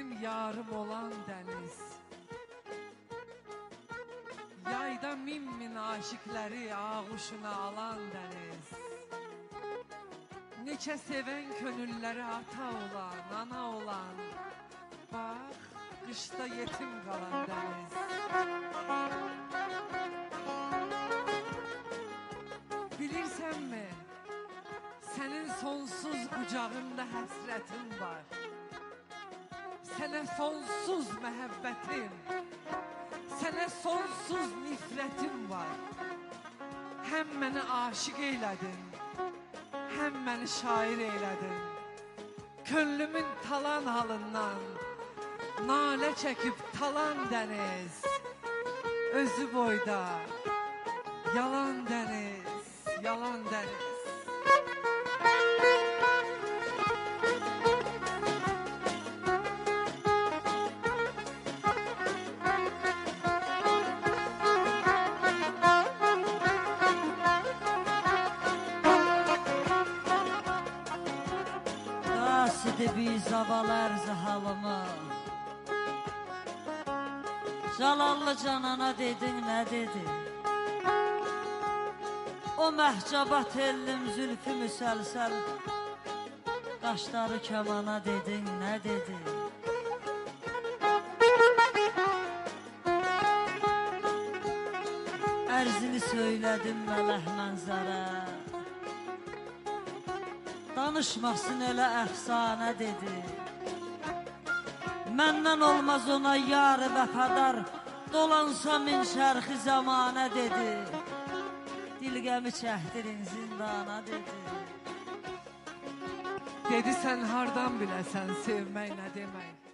benim yarım olan deniz. Yayda min aşıkları ağuşuna alan deniz. Neçə seven könülləri ata olan, ana olan. Bak, qışda yetim qalan deniz. Bilirsənmi, sənin sonsuz qucağında həsrətin var. Sənə sonsuz məhəbbətim, sənə sonsuz nifrətim var. Həm məni aşiq eylədin, həm məni şair eylədin. Könlümün talan halından nalə çəkib talan dəniz. Özü boyda yalan dəniz, yalan dəniz. Qasidi bir zaval ərzə halımı, Calallı canana dedin, nə dedin? O məhcabat ellim zülfü müsəlsəl, Qaşları kəmana dedin, nə dedin? Ərzini söylədim mələh mənzərə, Danışmasın elə əfsanə dedi. Məndən olmaz ona yar vəfadar, Dolansa min şərxi zamanə dedi. Dilgəmi çəkdirin zindana dedi. Dedi sən hardan biləsən sevmək nə demək?